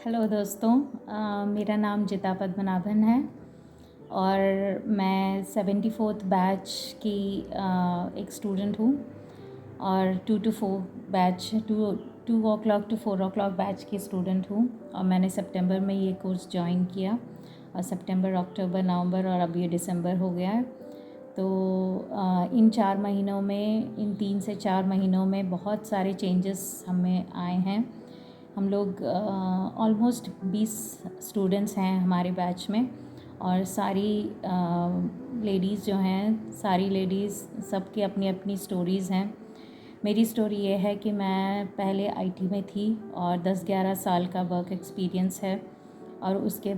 Hello दोस्तों, मेरा नाम जिता पद्मनाभन है और मैं 74th बैच की एक स्टूडेंट हूँ और 2 to 4 batch 2 o'clock to 4 o'clock batch की स्टूडेंट हूँ। और मैंने सितंबर में ये कोर्स ज्वाइन किया और सितंबर, अक्टूबर, नवंबर और अब ये दिसंबर हो गया है। तो इन 4 महीनों में, इन 3 से 4 महीनों में बहुत सारे चेंजेस हमें आए हैं। हम लोग ऑलमोस्ट 20 स्टूडेंट्स हैं हमारे बैच में और सारी लेडीज़ जो हैं, सारी लेडीज़ सबकी अपनी अपनी स्टोरीज़ हैं। मेरी स्टोरी ये है कि मैं पहले आईटी में थी और 10-11 साल का वर्क एक्सपीरियंस है और उसके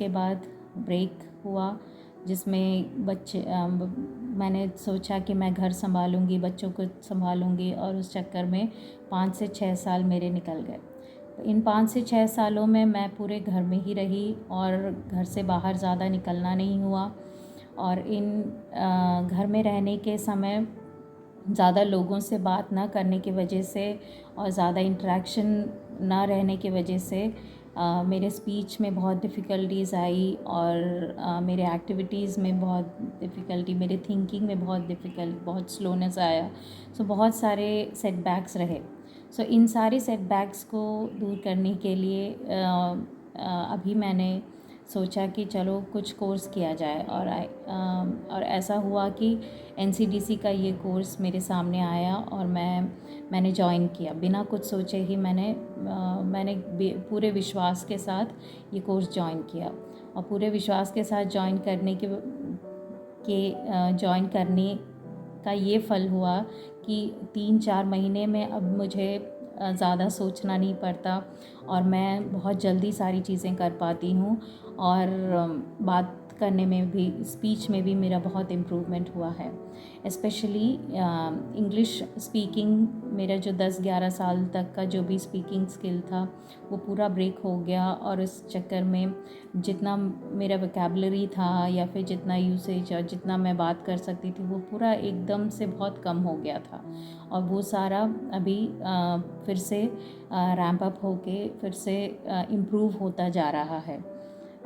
बाद ब्रेक हुआ जिसमें मैंने सोचा कि मैं घर संभालूंगी, बच्चों को संभालूंगी और उस चक्कर में 5 से 6 साल मेरे निकल गए। तो इन 5 से 6 सालों में मैं पूरे घर में ही रही और घर से बाहर ज़्यादा निकलना नहीं हुआ। और घर में रहने के समय ज़्यादा लोगों से बात ना करने की वजह से और ज़्यादा इंटरेक्शन ना रहने की वजह से मेरे स्पीच में बहुत डिफ़िकल्टीज़ आई और मेरे एक्टिविटीज़ में बहुत डिफ़िकल्टी, मेरे थिंकिंग में बहुत स्लोनेस आया। सो बहुत सारे सेटबैक्स रहे। सो इन सारे सेटबैक्स को दूर करने के लिए अभी मैंने सोचा कि चलो कुछ कोर्स किया जाए और ऐसा हुआ कि एनसीडीसी का ये कोर्स मेरे सामने आया और मैंने ज्वाइन किया। बिना कुछ सोचे ही मैंने पूरे विश्वास के साथ ये कोर्स ज्वाइन किया और पूरे विश्वास के साथ ज्वाइन करने का ये फल हुआ कि 3-4 महीने में अब मुझे ज़्यादा सोचना नहीं पड़ता और मैं बहुत जल्दी सारी चीज़ें कर पाती हूँ और बात करने में भी, स्पीच में भी मेरा बहुत इम्प्रूवमेंट हुआ है। स्पेशली इंग्लिश स्पीकिंग, मेरा जो 10-11 साल तक का जो भी स्पीकिंग स्किल था वो पूरा ब्रेक हो गया और इस चक्कर में जितना मेरा वोकैबुलरी था या फिर जितना यूसेज और जितना मैं बात कर सकती थी वो पूरा एकदम से बहुत कम हो गया था और वो सारा अभी फिर से रैंप अप होके फिर से इम्प्रूव होता जा रहा है।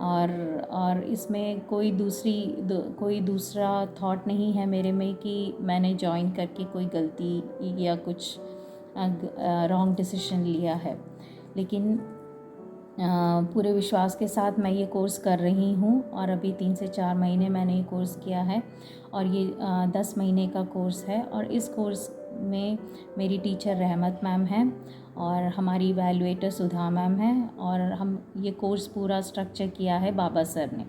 और इसमें कोई दूसरा थॉट नहीं है मेरे में कि मैंने जॉइन करके कोई गलती या कुछ रॉन्ग डिसीजन लिया है। लेकिन पूरे विश्वास के साथ मैं ये कोर्स कर रही हूँ और अभी 3 से 4 महीने मैंने ये कोर्स किया है और ये 10 महीने का कोर्स है और इस कोर्स में मेरी टीचर रहमत मैम हैं और हमारी इवैल्यूएटर सुधा मैम हैं और हम ये कोर्स पूरा स्ट्रक्चर किया है बाबा सर ने।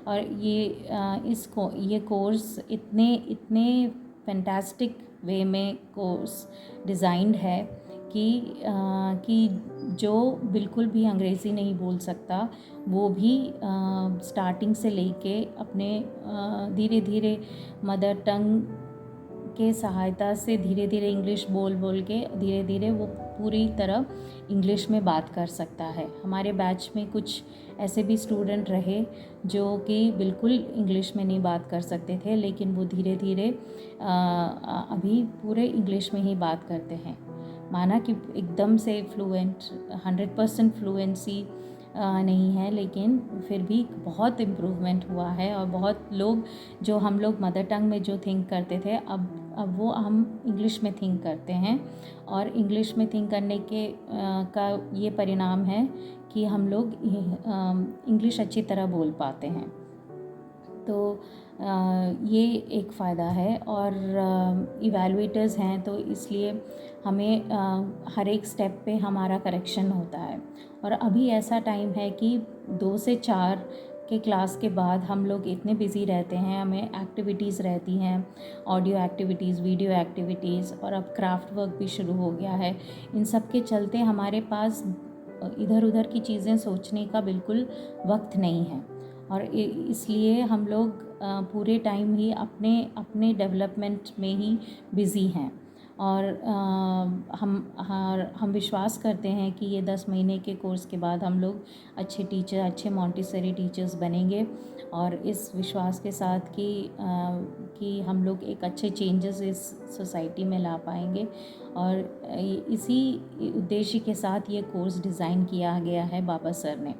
और ये कोर्स इतने फैंटास्टिक वे में कोर्स डिज़ाइंड है कि जो बिल्कुल भी अंग्रेज़ी नहीं बोल सकता वो भी स्टार्टिंग से लेके अपने धीरे धीरे मदर टंग के सहायता से धीरे धीरे इंग्लिश बोल के धीरे धीरे वो पूरी तरह इंग्लिश में बात कर सकता है। हमारे बैच में कुछ ऐसे भी स्टूडेंट रहे जो कि बिल्कुल इंग्लिश में नहीं बात कर सकते थे, लेकिन वो धीरे धीरे अभी पूरे इंग्लिश में ही बात करते हैं। माना कि एकदम से फ्लुएंट 100% फ्लुएंसी नहीं है, लेकिन फिर भी बहुत इम्प्रूवमेंट हुआ है और बहुत लोग जो हम लोग मदर टंग में जो थिंक करते थे अब वो हम इंग्लिश में थिंक करते हैं और इंग्लिश में थिंक करने का ये परिणाम है कि हम लोग इंग्लिश अच्छी तरह बोल पाते हैं। तो ये एक फ़ायदा है और इवैल्यूएटर्स हैं तो इसलिए हमें हर एक स्टेप पे हमारा करेक्शन होता है। और अभी ऐसा टाइम है कि 2 से 4 के क्लास के बाद हम लोग इतने बिज़ी रहते हैं, हमें एक्टिविटीज़ रहती हैं, ऑडियो एक्टिविटीज़, वीडियो एक्टिविटीज़ और अब क्राफ्ट वर्क भी शुरू हो गया है। इन सब के चलते हमारे पास इधर उधर की चीज़ें सोचने का बिल्कुल वक्त नहीं है और इसलिए हम लोग पूरे टाइम ही अपने डेवलपमेंट में ही बिज़ी हैं। और हम विश्वास करते हैं कि ये 10 महीने के कोर्स के बाद हम लोग अच्छे टीचर, अच्छे मॉन्टेसरी टीचर्स बनेंगे। और इस विश्वास के साथ कि हम लोग एक अच्छे चेंजेस इस सोसाइटी में ला पाएंगे। और इसी उद्देश्य के साथ ये कोर्स डिज़ाइन किया गया है बाबा सर ने।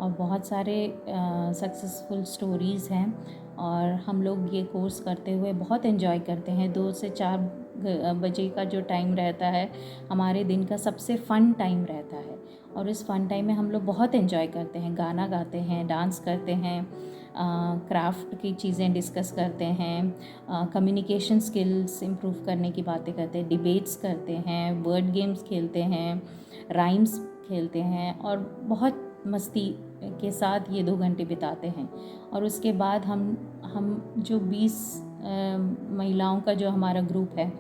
और बहुत सारे सक्सेसफुल स्टोरीज़ हैं, और हम लोग ये कोर्स करते हुए बहुत एंजॉय करते हैं। 2 से 4 बजे का जो टाइम रहता है हमारे दिन का सबसे फ़न टाइम रहता है, और इस फ़न टाइम में हम लोग बहुत एंजॉय करते हैं, गाना गाते हैं, डांस करते हैं, क्राफ्ट की चीज़ें डिस्कस करते हैं, कम्युनिकेशन स्किल्स इम्प्रूव करने की बातें करते हैं, डिबेट्स करते हैं, वर्ड गेम्स खेलते हैं, राइम्स खेलते हैं, और बहुत मस्ती के साथ ये 2 घंटे बिताते हैं। और उसके बाद हम जो 20 महिलाओं का जो हमारा ग्रुप है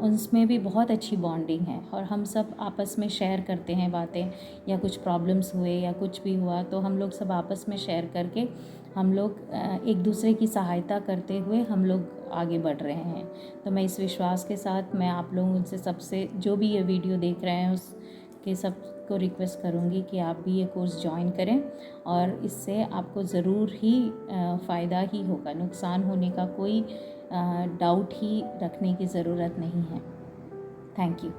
उसमें भी बहुत अच्छी बॉन्डिंग है, और हम सब आपस में शेयर करते हैं बातें, या कुछ प्रॉब्लम्स हुए या कुछ भी हुआ तो हम लोग सब आपस में शेयर करके हम लोग एक दूसरे की सहायता करते हुए हम लोग आगे बढ़ रहे हैं। तो मैं इस विश्वास के साथ मैं आप लोगों से सबसे जो भी ये वीडियो देख रहे हैं उसके सबको रिक्वेस्ट करूँगी कि आप भी ये कोर्स ज्वाइन करें, और इससे आपको ज़रूर ही फ़ायदा ही होगा, नुकसान होने का कोई डाउट ही रखने की ज़रूरत नहीं है। Thank you.